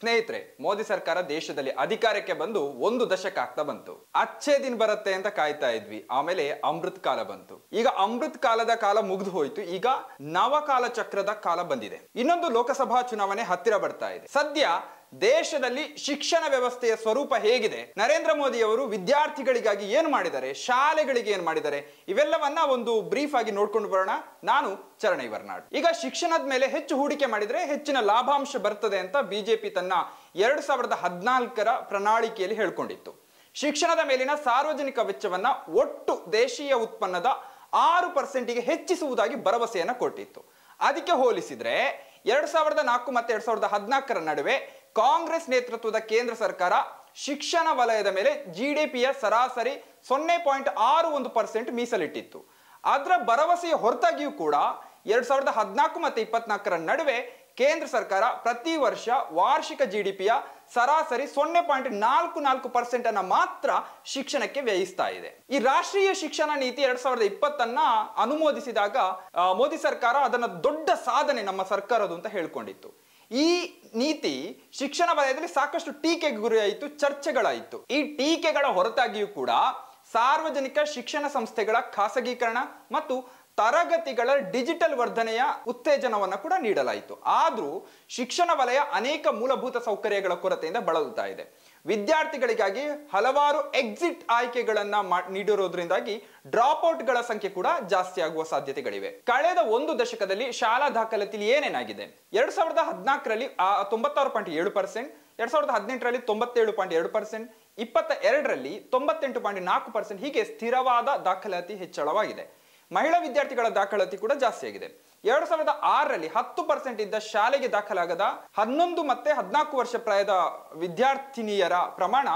ಸ್ನೇಹಿತರೆ, ಮೋದಿ ಸರ್ಕಾರ ದೇಶದಲ್ಲಿ ಅಧಿಕಾರಕ್ಕೆ ಬಂದು 1 ದಶಕ ಆಗ್ತಾ ಬಂತು. ಅಚ್ಚೇ ದಿನ ಬರುತ್ತೆ ಅಂತ ಕಾಯ್ತಾ ಇದ್ವಿ. ಆಮೇಲೆ ಅಮೃತ್ ಕಾಲ ಬಂತು. ಈಗ ಅಮೃತ್ ಕಾಲದ ಕಾಲ ಮುಗಿದು ಹೋಯ್ತು. ಈಗ ನವಕಾಲ ಚಕ್ರದ ಕಾಲ ಬಂದಿದೆ. ಇನ್ನೊಂದು ಲೋಕಸಭಾ ಚುನಾವಣೆ ಹತ್ತಿರ ಬರ್ತಾ ಇದೆ. ಸದ್ಯ ದೇಶದಲ್ಲಿ ಶಿಕ್ಷಣ ವ್ಯವಸ್ಥೆಯ ಸ್ವರೂಪ ಹೇಗಿದೆ, ನರೇಂದ್ರ ಮೋದಿ ಅವರು ವಿದ್ಯಾರ್ಥಿಗಳಿಗಾಗಿ ಏನು ಮಾಡಿದ್ದಾರೆ, ಶಾಲೆಗಳಿಗೆ ಏನು ಮಾಡಿದ್ದಾರೆ, ಇವೆಲ್ಲವನ್ನ ಒಂದು ಬ್ರೀಫ್ ಆಗಿ ನೋಡ್ಕೊಂಡು ಬರೋಣ. ನಾನು ಚರಣೈ ವರ್ನಾಡ್. ಈಗ ಶಿಕ್ಷಣದ ಮೇಲೆ ಹೆಚ್ಚು ಹೂಡಿಕೆ ಮಾಡಿದ್ರೆ ಹೆಚ್ಚಿನ ಲಾಭಾಂಶ ಬರ್ತದೆ ಅಂತ ಬಿಜೆಪಿ ತನ್ನ 2014ರ ಪ್ರಣಾಳಿಕೆಯಲ್ಲಿ ಹೇಳ್ಕೊಂಡಿತ್ತು. ಶಿಕ್ಷಣದ ಮೇಲಿನ ಸಾರ್ವಜನಿಕ ವೆಚ್ಚವನ್ನ ಒಟ್ಟು ದೇಶೀಯ ಉತ್ಪನ್ನದ 6%ಗೆ ಹೆಚ್ಚಿಸುವುದಾಗಿ ಭರವಸೆಯನ್ನ ಕೊಟ್ಟಿತ್ತು. ಅದಕ್ಕೆ ಹೋಲಿಸಿದ್ರೆ 2004 ಮತ್ತೆ 2014ರ ನಡುವೆ ಕಾಂಗ್ರೆಸ್ ನೇತೃತ್ವದ ಕೇಂದ್ರ ಸರ್ಕಾರ ಶಿಕ್ಷಣ ವಲಯದ ಮೇಲೆ ಜಿಡಿಪಿಯ ಸರಾಸರಿ 0.61% ಮೀಸಲಿಟ್ಟಿತ್ತು. ಅದರ ಭರವಸೆಯ ಹೊರತಾಗಿಯೂ ಕೂಡ 2014 ಮತ್ತೆ 2024ರ ನಡುವೆ ಕೇಂದ್ರ ಸರ್ಕಾರ ಪ್ರತಿ ವರ್ಷ ವಾರ್ಷಿಕ ಜಿಡಿಪಿಯ ಸರಾಸರಿ 0.44% ಅನ್ನ ಮಾತ್ರ ಶಿಕ್ಷಣಕ್ಕೆ ವ್ಯಯಿಸ್ತಾ ಇದೆ. ಈ ರಾಷ್ಟ್ರೀಯ ಶಿಕ್ಷಣ ನೀತಿ 2020ಅನ್ನ ಅನುಮೋದಿಸಿದಾಗ ಮೋದಿ ಸರ್ಕಾರ ಅದನ್ನ ದೊಡ್ಡ ಸಾಧನೆ ನಮ್ಮ ಸರ್ಕಾರದ್ದು ಅಂತ ಹೇಳ್ಕೊಂಡಿತ್ತು. ಈ ನೀತಿ ಶಿಕ್ಷಣ ವಲಯದಲ್ಲಿ ಸಾಕಷ್ಟು ಟೀಕೆಗೆ ಗುರಿಯಾಯಿತು, ಚರ್ಚೆಗಳಾಯಿತು. ಈ ಟೀಕೆಗಳ ಹೊರತಾಗಿಯೂ ಕೂಡ ಸಾರ್ವಜನಿಕ ಶಿಕ್ಷಣ ಸಂಸ್ಥೆಗಳ ಖಾಸಗೀಕರಣ ಮತ್ತು ತರಗತಿಗಳ ಡಿಜಿಟಲ್ ವರ್ಧನೆಯ ಉತ್ತೇಜನವನ್ನು ಕೂಡ ನೀಡಲಾಯಿತು. ಆದರೂ ಶಿಕ್ಷಣ ವಲಯ ಅನೇಕ ಮೂಲಭೂತ ಸೌಕರ್ಯಗಳ ಕೊರತೆಯಿಂದ ಬಳಲುತ್ತಾ ಇದೆ. ವಿದ್ಯಾರ್ಥಿಗಳಿಗಾಗಿ ಹಲವಾರು ಎಕ್ಸಿಟ್ ಆಯ್ಕೆಗಳನ್ನ ನೀಡಿರೋದ್ರಿಂದಾಗಿ ಡ್ರಾಪ್ ಔಟ್ಗಳ ಸಂಖ್ಯೆ ಕೂಡ ಜಾಸ್ತಿ ಆಗುವ ಸಾಧ್ಯತೆಗಳಿವೆ. ಕಳೆದ 1 ದಶಕದಲ್ಲಿ ಶಾಲಾ ದಾಖಲಾತಿಯಲ್ಲಿ ಏನೇನಾಗಿದೆ, 2014ರಲ್ಲಿ 96.7%, 2018ರಲ್ಲಿ 97.2%, 22ರಲ್ಲಿ 98.4%, ಹೀಗೆ ಸ್ಥಿರವಾದ ದಾಖಲಾತಿ ಹೆಚ್ಚಳವಾಗಿದೆ. ಮಹಿಳಾ ವಿದ್ಯಾರ್ಥಿಗಳ ದಾಖಲಾತಿ ಕೂಡ ಜಾಸ್ತಿ ಆಗಿದೆ. 2006ರಲ್ಲಿ 10% ಇದ್ದ ಶಾಲೆಗೆ ದಾಖಲಾಗದ 11 ಮತ್ತೆ 14 ವರ್ಷ ಪ್ರಾಯದ ವಿದ್ಯಾರ್ಥಿನಿಯರ ಪ್ರಮಾಣ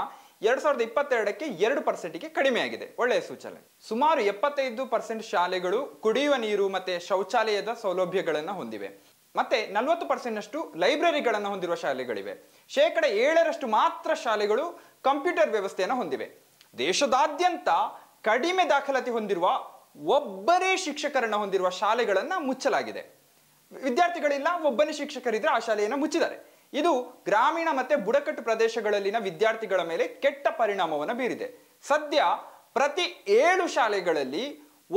2022ಕ್ಕೆ 2%ಗೆ ಕಡಿಮೆಯಾಗಿದೆ. ಒಳ್ಳೆಯ ಸೂಚನೆ. ಸುಮಾರು 75% ಶಾಲೆಗಳು ಕುಡಿಯುವ ನೀರು ಮತ್ತೆ ಶೌಚಾಲಯದ ಸೌಲಭ್ಯಗಳನ್ನು ಹೊಂದಿವೆ. ಮತ್ತೆ 40%ನಷ್ಟು ಲೈಬ್ರರಿಗಳನ್ನು ಹೊಂದಿರುವ ಶಾಲೆಗಳಿವೆ. 7% ಮಾತ್ರ ಶಾಲೆಗಳು ಕಂಪ್ಯೂಟರ್ ವ್ಯವಸ್ಥೆಯನ್ನು ಹೊಂದಿವೆ. ದೇಶದಾದ್ಯಂತ ಕಡಿಮೆ ದಾಖಲಾತಿ ಹೊಂದಿರುವ ಒಬ್ಬರೇ ಶಿಕ್ಷಕರನ್ನ ಹೊಂದಿರುವ ಶಾಲೆಗಳನ್ನ ಮುಚ್ಚಲಾಗಿದೆ. ವಿದ್ಯಾರ್ಥಿಗಳಿಲ್ಲ, ಒಬ್ಬನೇ ಶಿಕ್ಷಕರಿದ್ರೆ ಆ ಶಾಲೆಯನ್ನು ಮುಚ್ಚಿದ್ದಾರೆ. ಇದು ಗ್ರಾಮೀಣ ಮತ್ತೆ ಬುಡಕಟ್ಟು ಪ್ರದೇಶಗಳಲ್ಲಿನ ವಿದ್ಯಾರ್ಥಿಗಳ ಮೇಲೆ ಕೆಟ್ಟ ಪರಿಣಾಮವನ್ನು ಬೀರಿದೆ. ಸದ್ಯ ಪ್ರತಿ 7 ಶಾಲೆಗಳಲ್ಲಿ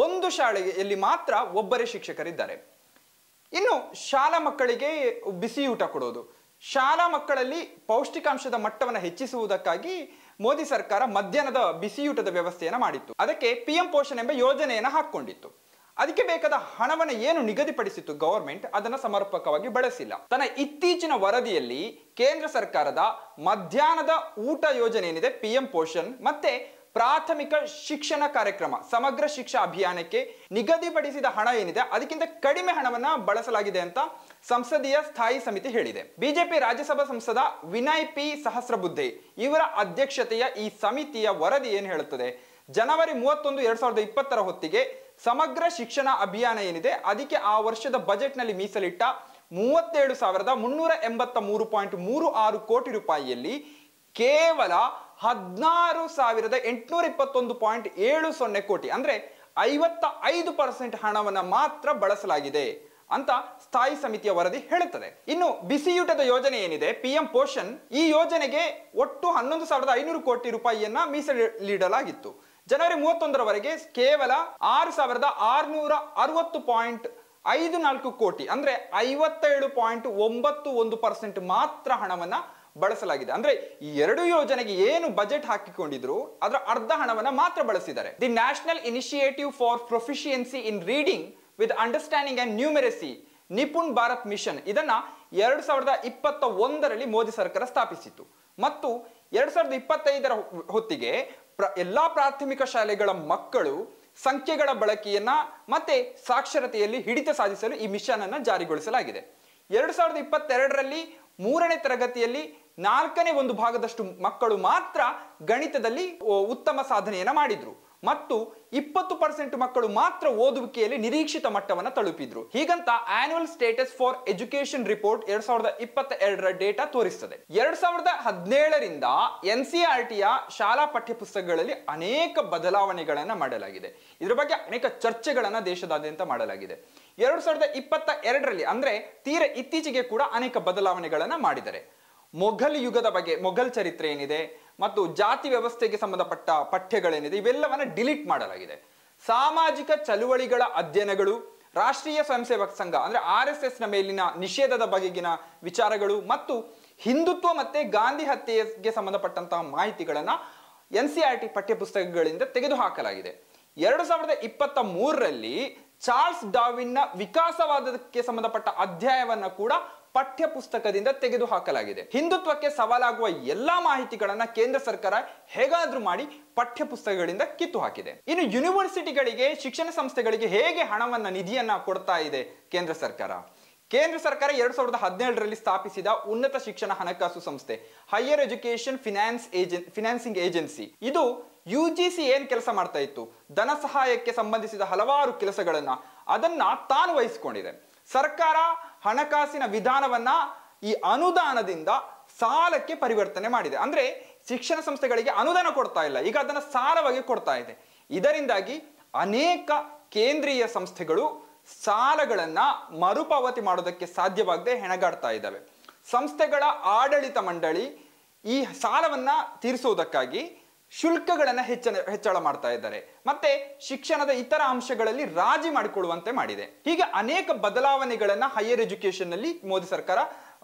1 ಶಾಲೆಯಲ್ಲಿ ಮಾತ್ರ ಒಬ್ಬರೇ ಶಿಕ್ಷಕರಿದ್ದಾರೆ. ಇನ್ನು ಶಾಲಾ ಮಕ್ಕಳಿಗೆ ಬಿಸಿಯೂಟ ಕೊಡೋದು, ಶಾಲಾ ಮಕ್ಕಳಲ್ಲಿ ಪೌಷ್ಟಿಕಾಂಶದ ಮಟ್ಟವನ್ನು ಹೆಚ್ಚಿಸುವುದಕ್ಕಾಗಿ ಮೋದಿ ಸರ್ಕಾರ ಮಧ್ಯಾಹ್ನದ ಬಿಸಿಯೂಟದ ವ್ಯವಸ್ಥೆಯನ್ನು ಮಾಡಿತ್ತು. ಅದಕ್ಕೆ PM ಪೋಷಣ್ ಎಂಬ ಯೋಜನೆಯನ್ನು ಹಾಕೊಂಡಿತ್ತು. ಅದಕ್ಕೆ ಬೇಕಾದ ಹಣವನ್ನು ಏನು ನಿಗದಿಪಡಿಸಿತ್ತು ಗವರ್ಮೆಂಟ್, ಅದನ್ನು ಸಮರ್ಪಕವಾಗಿ ಬಳಸಿಲ್ಲ. ತನ್ನ ಇತ್ತೀಚಿನ ವರದಿಯಲ್ಲಿ ಕೇಂದ್ರ ಸರ್ಕಾರದ ಮಧ್ಯಾಹ್ನದ ಊಟ ಯೋಜನೆ ಏನಿದೆ PM ಪೋಷಣ್ ಮತ್ತೆ ಪ್ರಾಥಮಿಕ ಶಿಕ್ಷಣ ಕಾರ್ಯಕ್ರಮ ಸಮಗ್ರ ಶಿಕ್ಷಾ ಅಭಿಯಾನಕ್ಕೆ ನಿಗದಿಪಡಿಸಿದ ಹಣ ಏನಿದೆ ಅದಕ್ಕಿಂತ ಕಡಿಮೆ ಹಣವನ್ನ ಬಳಸಲಾಗಿದೆ ಅಂತ ಸಂಸದೀಯ ಸ್ಥಾಯಿ ಸಮಿತಿ ಹೇಳಿದೆ. ಬಿಜೆಪಿ ರಾಜ್ಯಸಭಾ ಸಂಸದ ವಿನಯ್ ಪಿ ಸಹಸ್ರಬುದ್ಧೆ ಇವರ ಅಧ್ಯಕ್ಷತೆಯ ಈ ಸಮಿತಿಯ ವರದಿ ಏನು ಹೇಳುತ್ತದೆ, ಜನವರಿ 31, 2020ರ ಹೊತ್ತಿಗೆ ಸಮಗ್ರ ಶಿಕ್ಷಣ ಅಭಿಯಾನ ಏನಿದೆ ಅದಕ್ಕೆ ಆ ವರ್ಷದ ಬಜೆಟ್ ನಲ್ಲಿ ಮೀಸಲಿಟ್ಟ 37,383.36 ಕೋಟಿ ರೂಪಾಯಿಯಲ್ಲಿ ಕೇವಲ 16,821.70 ಕೋಟಿ ಅಂದ್ರೆ 55% ಹಣವನ್ನ ಮಾತ್ರ ಬಳಸಲಾಗಿದೆ ಅಂತ ಸ್ಥಾಯಿ ಸಮಿತಿಯ ವರದಿ ಹೇಳುತ್ತದೆ. ಇನ್ನು ಬಿಸಿಯೂಟದ ಯೋಜನೆ ಏನಿದೆ PM ಪೋಷಣ್, ಈ ಯೋಜನೆಗೆ ಒಟ್ಟು 11,500 ಕೋಟಿ ರೂಪಾಯಿಯನ್ನ ಮೀಸಲಿಡಲಾಗಿತ್ತು. ಜನವರಿ 31ರವರೆಗೆ ಕೇವಲ 6,660.54 ಕೋಟಿ ಅಂದ್ರೆ 57.91% ಮಾತ್ರ ಹಣವನ್ನ ಬಳಸಲಾಗಿದೆ. ಅಂದ್ರೆ ಈ 2 ಯೋಜನೆಗೆ ಏನು ಬಜೆಟ್ ಹಾಕಿಕೊಂಡಿದ್ರು ಅದರ ಅರ್ಧ ಹಣವನ್ನ ಮಾತ್ರ ಬಳಸಿದ್ದಾರೆ. The national initiative for proficiency in reading with understanding and numeracy Nipun Bharat mission ಇದನ್ನ 2021ರಲ್ಲಿ ಮೋದಿ ಸರ್ಕಾರ ಸ್ಥಾಪಿಸಿತು ಮತ್ತು 2025ರ ಹೊತ್ತಿಗೆ ಎಲ್ಲಾ ಪ್ರಾಥಮಿಕ ಶಾಲೆಗಳ ಮಕ್ಕಳು ಸಂಖ್ಯೆಗಳ ಬಳಕೆಯನ್ನ ಮತ್ತೆ ಸಾಕ್ಷರತೆಯಲ್ಲಿ ಹಿಡಿತ ಸಾಧಿಸಲು ಈ ಮಿಷನ್ ಅನ್ನ ಜಾರಿಗೊಳಿಸಲಾಗಿದೆ. 2022ರಲ್ಲಿ 3ನೇ ತರಗತಿಯಲ್ಲಿ 4ನೇ ಒಂದು ಭಾಗದಷ್ಟು ಮಕ್ಕಳು ಮಾತ್ರ ಗಣಿತದಲ್ಲಿ ಉತ್ತಮ ಸಾಧನೆಯನ್ನ ಮಾಡಿದ್ರು ಮತ್ತು 20% ಮಕ್ಕಳು ಮಾತ್ರ ಓದುವಿಕೆಯಲ್ಲಿ ನಿರೀಕ್ಷಿತ ಮಟ್ಟವನ್ನು ತಲುಪಿದ್ರು. ಹೀಗಂತ annual status for education report 2022ರ ಡೇಟಾ ತೋರಿಸುತ್ತದೆ. 2017ರಿಂದ NCERTಯ ಶಾಲಾ ಪಠ್ಯಪುಸ್ತಕಗಳಲ್ಲಿ ಅನೇಕ ಬದಲಾವಣೆಗಳನ್ನು ಮಾಡಲಾಗಿದೆ. ಇದರ ಬಗ್ಗೆ ಅನೇಕ ಚರ್ಚೆಗಳನ್ನು ದೇಶದಾದ್ಯಂತ ಮಾಡಲಾಗಿದೆ. 2022ರಲ್ಲಿ ಅಂದ್ರೆ ತೀರ ಇತ್ತೀಚೆಗೆ ಕೂಡ ಅನೇಕ ಬದಲಾವಣೆಗಳನ್ನು ಮಾಡಿದ್ದಾರೆ. ಮೊಘಲ್ ಯುಗದ ಬಗ್ಗೆ, ಮೊಘಲ್ ಚರಿತ್ರೆ ಏನಿದೆ ಮತ್ತು ಜಾತಿ ವ್ಯವಸ್ಥೆಗೆ ಸಂಬಂಧಪಟ್ಟ ಪಠ್ಯಗಳೇನಿದೆ ಇವೆಲ್ಲವನ್ನ ಡಿಲೀಟ್ ಮಾಡಲಾಗಿದೆ. ಸಾಮಾಜಿಕ ಚಳುವಳಿಗಳ ಅಧ್ಯಯನಗಳು, ರಾಷ್ಟ್ರೀಯ ಸ್ವಯಂ ಸೇವಕ ಸಂಘ ಅಂದ್ರೆ RSS ನ ಮೇಲಿನ ನಿಷೇಧದ ಬಗೆಗಿನ ವಿಚಾರಗಳು ಮತ್ತು ಹಿಂದುತ್ವ ಮತ್ತೆ ಗಾಂಧಿ ಹತ್ಯೆಗೆ ಸಂಬಂಧಪಟ್ಟಂತಹ ಮಾಹಿತಿಗಳನ್ನ NCERT ಪಠ್ಯಪುಸ್ತಕಗಳಿಂದ ತೆಗೆದುಹಾಕಲಾಗಿದೆ. 2023ರಲ್ಲಿ ಚಾರ್ಲ್ಸ್ ಡಾರ್ವಿನ್ನ ವಿಕಾಸವಾದಕ್ಕೆ ಸಂಬಂಧಪಟ್ಟ ಅಧ್ಯಾಯವನ್ನ ಕೂಡ ಪಠ್ಯ ಪುಸ್ತಕದಿಂದ ತೆಗೆದುಹಾಕಲಾಗಿದೆ. ಹಿಂದುತ್ವಕ್ಕೆ ಸವಾಲಾಗುವ ಎಲ್ಲಾ ಮಾಹಿತಿಗಳನ್ನ ಕೇಂದ್ರ ಸರ್ಕಾರ ಹೇಗಾದ್ರೂ ಮಾಡಿ ಪಠ್ಯ ಪುಸ್ತಕಗಳಿಂದ ಕಿತ್ತು ಹಾಕಿದೆ. ಇನ್ನು ಯೂನಿವರ್ಸಿಟಿಗಳಿಗೆ, ಶಿಕ್ಷಣ ಸಂಸ್ಥೆಗಳಿಗೆ ಹೇಗೆ ಹಣವನ್ನ, ನಿಧಿಯನ್ನ ಕೊಡ್ತಾ ಇದೆ ಕೇಂದ್ರ ಸರ್ಕಾರ? ಕೇಂದ್ರ ಸರ್ಕಾರ 2017ರಲ್ಲಿ ಸ್ಥಾಪಿಸಿದ ಉನ್ನತ ಶಿಕ್ಷಣ ಹಣಕಾಸು ಸಂಸ್ಥೆ ಹೈಯರ್ ಎಜುಕೇಶನ್ ಫಿನಾನ್ಸಿಂಗ್ ಏಜೆನ್ಸಿ, ಇದು UGC ಏನ್ ಕೆಲಸ ಮಾಡ್ತಾ ಇತ್ತು, ಧನ ಸಹಾಯಕ್ಕೆ ಸಂಬಂಧಿಸಿದ ಹಲವಾರು ಕೆಲಸಗಳನ್ನ ಅದನ್ನ ತಾನು ವಹಿಸಿಕೊಂಡಿದೆ. ಸರ್ಕಾರ ಹಣಕಾಸಿನ ವಿಧಾನವನ್ನ ಈ ಅನುದಾನದಿಂದ ಸಾಲಕ್ಕೆ ಪರಿವರ್ತನೆ ಮಾಡಿದೆ. ಅಂದ್ರೆ ಶಿಕ್ಷಣ ಸಂಸ್ಥೆಗಳಿಗೆ ಅನುದಾನ ಕೊಡ್ತಾ ಇಲ್ಲ, ಈಗ ಅದನ್ನ ಸಾಲವಾಗಿ ಕೊಡ್ತಾ ಇದೆ. ಇದರಿಂದಾಗಿ ಅನೇಕ ಕೇಂದ್ರೀಯ ಸಂಸ್ಥೆಗಳು ಸಾಲಗಳನ್ನ ಮರುಪಾವತಿ ಮಾಡೋದಕ್ಕೆ ಸಾಧ್ಯವಾಗದೆ ಹೆಣಗಾಡ್ತಾ ಇದ್ದಾವೆ. ಸಂಸ್ಥೆಗಳ ಆಡಳಿತ ಮಂಡಳಿ ಈ ಸಾಲವನ್ನ ತೀರಿಸುವುದಕ್ಕಾಗಿ ಶುಲ್ಕಗಳನ್ನ ಹೆಚ್ಚಳ ಮಾಡ್ತಾ ಇದ್ದಾರೆ, ಮತ್ತೆ ಶಿಕ್ಷಣದ ಇತರ ಅಂಶಗಳಲ್ಲಿ ರಾಜಿ ಮಾಡಿಕೊಳ್ಳುವಂತೆ ಮಾಡಿದೆ. ಹೀಗೆ ಅನೇಕ ಬದಲಾವಣೆಗಳನ್ನ ಹೈಯರ್ ಎಜುಕೇಶನ್ ನಲ್ಲಿ ಮೋದಿ ಸರ್ಕಾರ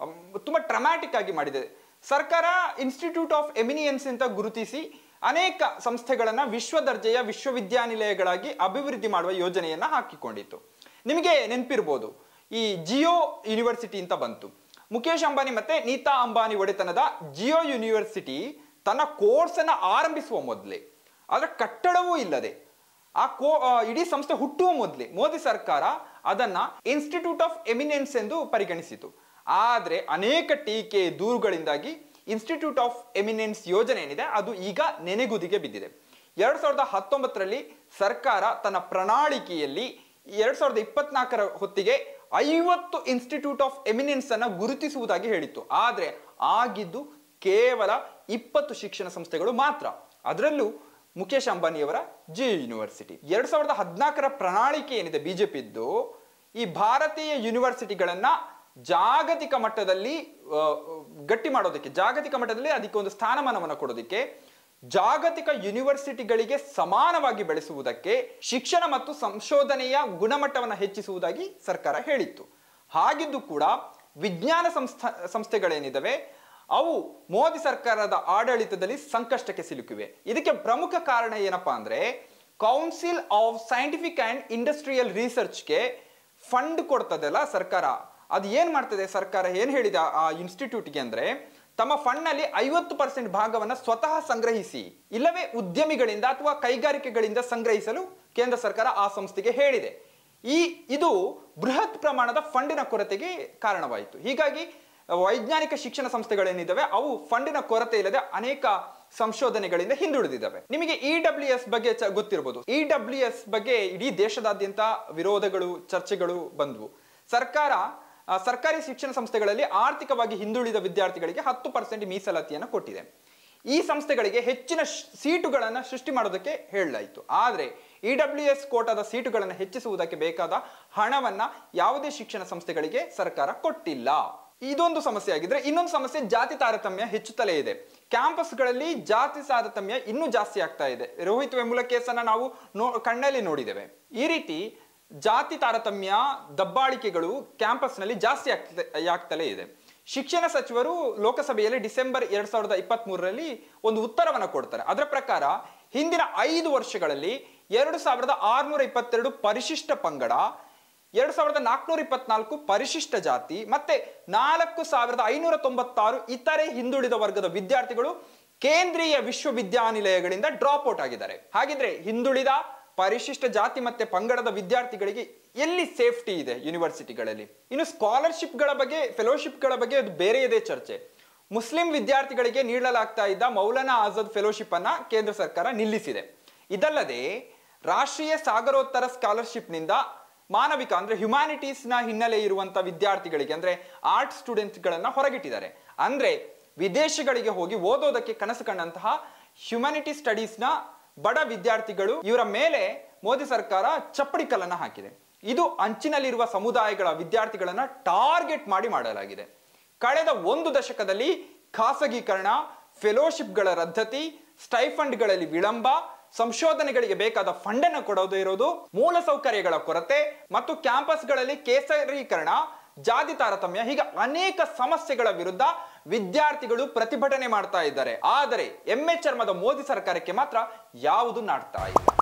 ತುಂಬಾ ಡ್ರಾಮ್ಯಾಟಿಕ್ ಆಗಿ ಮಾಡಿದೆ. ಸರ್ಕಾರ ಇನ್ಸ್ಟಿಟ್ಯೂಟ್ ಆಫ್ ಎಮಿನಿಯನ್ಸ್ ಅಂತ ಗುರುತಿಸಿ ಅನೇಕ ಸಂಸ್ಥೆಗಳನ್ನ ವಿಶ್ವ ದರ್ಜೆಯ ವಿಶ್ವವಿದ್ಯಾನಿಲಯಗಳಾಗಿ ಅಭಿವೃದ್ಧಿ ಮಾಡುವ ಯೋಜನೆಯನ್ನ ಹಾಕಿಕೊಂಡಿತ್ತು. ನಿಮಗೆ ನೆನಪಿರ್ಬೋದು, ಈ ಜಿಯೋ ಯೂನಿವರ್ಸಿಟಿ ಅಂತ ಬಂತು. ಮುಖೇಶ್ ಅಂಬಾನಿ ಮತ್ತೆ ನೀತಾ ಅಂಬಾನಿ ಒಡೆತನದ ಜಿಯೋ ಯೂನಿವರ್ಸಿಟಿ ತನ್ನ ಕೋರ್ಸ್ ಅನ್ನ ಆರಂಭಿಸುವ ಮೊದಲೇ, ಅದರ ಕಟ್ಟಡವೂ ಇಲ್ಲದೆ ಇಡೀ ಸಂಸ್ಥೆ ಹುಟ್ಟುವ ಮೊದಲೇ ಮೋದಿ ಸರ್ಕಾರ ಅದನ್ನ ಇನ್ಸ್ಟಿಟ್ಯೂಟ್ ಆಫ್ ಎಮಿನೆನ್ಸ್ ಎಂದು ಪರಿಗಣಿಸಿತು. ಆದ್ರೆ ಅನೇಕ ಟೀಕೆ ದೂರುಗಳಿಂದಾಗಿ ಇನ್ಸ್ಟಿಟ್ಯೂಟ್ ಆಫ್ ಎಮಿನೆನ್ಸ್ ಯೋಜನೆ ಏನಿದೆ ಅದು ಈಗ ನೆನೆಗುದಿಗೆ ಬಿದ್ದಿದೆ. 2019ರಲ್ಲಿ ಸರ್ಕಾರ ತನ್ನ ಪ್ರಣಾಳಿಕೆಯಲ್ಲಿ 2024ರ ಹೊತ್ತಿಗೆ 50 ಇನ್ಸ್ಟಿಟ್ಯೂಟ್ ಆಫ್ ಎಮಿನೆನ್ಸ್ ಅನ್ನ ಗುರುತಿಸುವುದಾಗಿ ಹೇಳಿತ್ತು. ಆದ್ರೆ ಆಗಿದ್ದು ಕೇವಲ 20 ಶಿಕ್ಷಣ ಸಂಸ್ಥೆಗಳು ಮಾತ್ರ, ಅದರಲ್ಲೂ ಮುಖೇಶ್ ಅಂಬಾನಿಯವರ ಜಿಯೋ ಯೂನಿವರ್ಸಿಟಿ. 2014ರ ಪ್ರಣಾಳಿಕೆ ಏನಿದೆ ಬಿಜೆಪಿದ್ದು, ಈ ಭಾರತೀಯ ಯೂನಿವರ್ಸಿಟಿಗಳನ್ನ ಜಾಗತಿಕ ಮಟ್ಟದಲ್ಲಿ ಗಟ್ಟಿ ಮಾಡೋದಕ್ಕೆ, ಜಾಗತಿಕ ಮಟ್ಟದಲ್ಲಿ ಅದಕ್ಕೆ ಒಂದು ಸ್ಥಾನಮಾನವನ್ನು ಕೊಡೋದಕ್ಕೆ, ಜಾಗತಿಕ ಯೂನಿವರ್ಸಿಟಿಗಳಿಗೆ ಸಮಾನವಾಗಿ ಬೆಳೆಸುವುದಕ್ಕೆ, ಶಿಕ್ಷಣ ಮತ್ತು ಸಂಶೋಧನೆಯ ಗುಣಮಟ್ಟವನ್ನು ಹೆಚ್ಚಿಸುವುದಾಗಿ ಸರ್ಕಾರ ಹೇಳಿತ್ತು. ಹಾಗಿದ್ದು ಕೂಡ ವಿಜ್ಞಾನ ಸಂಸ್ಥೆಗಳೇನಿದಾವೆ ಅವು ಮೋದಿ ಸರ್ಕಾರದ ಆಡಳಿತದಲ್ಲಿ ಸಂಕಷ್ಟಕ್ಕೆ ಸಿಲುಕಿವೆ. ಇದಕ್ಕೆ ಪ್ರಮುಖ ಕಾರಣ ಏನಪ್ಪಾ ಅಂದ್ರೆ, council of scientific and industrial ರಿಸರ್ಚ್ಗೆ ಫಂಡ್ ಕೊಡ್ತದಲ್ಲ ಸರ್ಕಾರ, ಅದು ಏನ್ ಮಾಡ್ತದೆ ಸರ್ಕಾರ, ಏನ್ ಹೇಳಿದೆ ಆ ಇನ್ಸ್ಟಿಟ್ಯೂಟ್ಗೆ ಅಂದ್ರೆ, ತಮ್ಮ ಫಂಡ್ ನಲ್ಲಿ 50% ಭಾಗವನ್ನ ಸ್ವತಃ ಸಂಗ್ರಹಿಸಿ, ಇಲ್ಲವೇ ಉದ್ಯಮಿಗಳಿಂದ ಅಥವಾ ಕೈಗಾರಿಕೆಗಳಿಂದ ಸಂಗ್ರಹಿಸಲು ಕೇಂದ್ರ ಸರ್ಕಾರ ಆ ಸಂಸ್ಥೆಗೆ ಹೇಳಿದೆ. ಇದು ಬೃಹತ್ ಪ್ರಮಾಣದ ಫಂಡಿನ ಕೊರತೆಗೆ ಕಾರಣವಾಯಿತು. ಹೀಗಾಗಿ ವೈಜ್ಞಾನಿಕ ಶಿಕ್ಷಣ ಸಂಸ್ಥೆಗಳೇನಿದ್ದಾವೆ ಅವು ಫಂಡಿನ ಕೊರತೆ ಇಲ್ಲದೆ ಅನೇಕ ಸಂಶೋಧನೆಗಳಿಂದ ಹಿಂದುಳಿದಿದ್ದಾವೆ. ನಿಮಗೆ EWS ಬಗ್ಗೆ ಗೊತ್ತಿರಬಹುದು. EWS ಬಗ್ಗೆ ಇಡೀ ದೇಶದಾದ್ಯಂತ ವಿರೋಧಗಳು, ಚರ್ಚೆಗಳು ಬಂದವು. ಸರ್ಕಾರಿ ಶಿಕ್ಷಣ ಸಂಸ್ಥೆಗಳಲ್ಲಿ ಆರ್ಥಿಕವಾಗಿ ಹಿಂದುಳಿದ ವಿದ್ಯಾರ್ಥಿಗಳಿಗೆ 10% ಮೀಸಲಾತಿಯನ್ನು ಕೊಟ್ಟಿದೆ. ಈ ಸಂಸ್ಥೆಗಳಿಗೆ ಹೆಚ್ಚಿನ ಸೀಟುಗಳನ್ನು ಸೃಷ್ಟಿ ಮಾಡೋದಕ್ಕೆ ಹೇಳಲಾಯಿತು. ಆದರೆ EWS ಕೋಟಾದ ಸೀಟುಗಳನ್ನು ಹೆಚ್ಚಿಸುವುದಕ್ಕೆ ಬೇಕಾದ ಹಣವನ್ನ ಯಾವುದೇ ಶಿಕ್ಷಣ ಸಂಸ್ಥೆಗಳಿಗೆ ಸರ್ಕಾರ ಕೊಟ್ಟಿಲ್ಲ. ಇದೊಂದು ಸಮಸ್ಯೆ ಆಗಿದ್ರೆ, ಇನ್ನೊಂದು ಸಮಸ್ಯೆ ಜಾತಿ ತಾರತಮ್ಯ ಹೆಚ್ಚುತ್ತಲೇ ಇದೆ. ಕ್ಯಾಂಪಸ್ಗಳಲ್ಲಿ ಜಾತಿ ತಾರತಮ್ಯ ಇನ್ನೂ ಜಾಸ್ತಿ ಆಗ್ತಾ ಇದೆ. ರೋಹಿತ್ ವೆಮುಲ ಕೇಸನ್ನ ನಾವು ಕಣ್ಣಲ್ಲಿ ನೋಡಿದ್ದೇವೆ. ಈ ರೀತಿ ಜಾತಿ ತಾರತಮ್ಯ, ದಬ್ಬಾಳಿಕೆಗಳು ಕ್ಯಾಂಪಸ್ನಲ್ಲಿ ಜಾಸ್ತಿ ಆಗ್ತಲೇ ಇದೆ. ಶಿಕ್ಷಣ ಸಚಿವರು ಲೋಕಸಭೆಯಲ್ಲಿ ಡಿಸೆಂಬರ್ 2023ರಲ್ಲಿ ಒಂದು ಉತ್ತರವನ್ನು ಕೊಡ್ತಾರೆ. ಅದರ ಪ್ರಕಾರ ಹಿಂದಿನ 5 ವರ್ಷಗಳಲ್ಲಿ 2622 ಪರಿಶಿಷ್ಟ ಪಂಗಡ, 2424 ಪರಿಶಿಷ್ಟ ಜಾತಿ ಮತ್ತೆ 4596 ಇತರೆ ಹಿಂದುಳಿದ ವರ್ಗದ ವಿದ್ಯಾರ್ಥಿಗಳು ಕೇಂದ್ರೀಯ ವಿಶ್ವವಿದ್ಯಾನಿಲಯಗಳಿಂದ ಡ್ರಾಪ್ ಔಟ್ ಆಗಿದ್ದಾರೆ. ಹಾಗಿದ್ರೆ ಹಿಂದುಳಿದ, ಪರಿಶಿಷ್ಟ ಜಾತಿ ಮತ್ತೆ ಪಂಗಡದ ವಿದ್ಯಾರ್ಥಿಗಳಿಗೆ ಎಲ್ಲಿ ಸೇಫ್ಟಿ ಇದೆ ಯೂನಿವರ್ಸಿಟಿಗಳಲ್ಲಿ? ಇನ್ನು ಸ್ಕಾಲರ್ಶಿಪ್ಗಳ ಬಗ್ಗೆ, ಫೆಲೋಶಿಪ್ಗಳ ಬಗ್ಗೆ ಅದು ಬೇರೆ ಇದೆ ಚರ್ಚೆ. ಮುಸ್ಲಿಂ ವಿದ್ಯಾರ್ಥಿಗಳಿಗೆ ನೀಡಲಾಗ್ತಾ ಇದ್ದ ಮೌಲಾನಾ ಆಜಾದ್ ಫೆಲೋಶಿಪ್ ಅನ್ನ ಕೇಂದ್ರ ಸರ್ಕಾರ ನಿಲ್ಲಿಸಿದೆ. ಇದಲ್ಲದೆ ರಾಷ್ಟ್ರೀಯ ಸಾಗರೋತ್ತರ ಸ್ಕಾಲರ್ಶಿಪ್ ನಿಂದ ಮಾನವಿಕ ಅಂದ್ರೆ ಹ್ಯುಮ್ಯಾನಿಟೀಸ್ ನ ಹಿನ್ನೆಲೆ ಇರುವಂತ ವಿದ್ಯಾರ್ಥಿಗಳಿಗೆ ಅಂದ್ರೆ ಆರ್ಟ್ ಸ್ಟೂಡೆಂಟ್ಸ್ ಗಳನ್ನ ಹೊರಗಿಟ್ಟಿದ್ದಾರೆ. ಅಂದ್ರೆ ವಿದೇಶಗಳಿಗೆ ಹೋಗಿ ಓದೋದಕ್ಕೆ ಕನಸು ಕಂಡಂತಹ ಹ್ಯುಮ್ಯಾನಿಟಿ ಸ್ಟಡೀಸ್ ನ ಬಡ ವಿದ್ಯಾರ್ಥಿಗಳು, ಇವರ ಮೇಲೆ ಮೋದಿ ಸರ್ಕಾರ ಚಪ್ಪಡಿ ಕಲ್ಲನ್ನ ಹಾಕಿದೆ. ಇದು ಅಂಚಿನಲ್ಲಿರುವ ಸಮುದಾಯಗಳ ವಿದ್ಯಾರ್ಥಿಗಳನ್ನ ಟಾರ್ಗೆಟ್ ಮಾಡಲಾಗಿದೆ. ಕಳೆದ 1 ದಶಕದಲ್ಲಿ ಖಾಸಗೀಕರಣ, ಫೆಲೋಶಿಪ್ಗಳ ರದ್ದತಿ, ಸ್ಟೈಫಂಡ್ಗಳಲ್ಲಿ ವಿಳಂಬ, ಸಂಶೋಧನೆಗಳಿಗೆ ಬೇಕಾದ ಫಂಡ್ ಅನ್ನು ಕೊಡೋದೇ ಇರೋದು, ಮೂಲಸೌಕರ್ಯಗಳ ಕೊರತೆ ಮತ್ತು ಕ್ಯಾಂಪಸ್ಗಳಲ್ಲಿ ಕೇಸರೀಕರಣ, ಜಾತಿ ತಾರತಮ್ಯ, ಹೀಗೆ ಅನೇಕ ಸಮಸ್ಯೆಗಳ ವಿರುದ್ಧ ವಿದ್ಯಾರ್ಥಿಗಳು ಪ್ರತಿಭಟನೆ ಮಾಡ್ತಾ ಇದ್ದಾರೆ. ಆದರೆ ಎಮ್ಮೆ ಚರ್ಮದ ಮೋದಿ ಸರ್ಕಾರಕ್ಕೆ ಮಾತ್ರ ಯಾವುದು ನಾಡ್ತಾ ಇಲ್ಲ.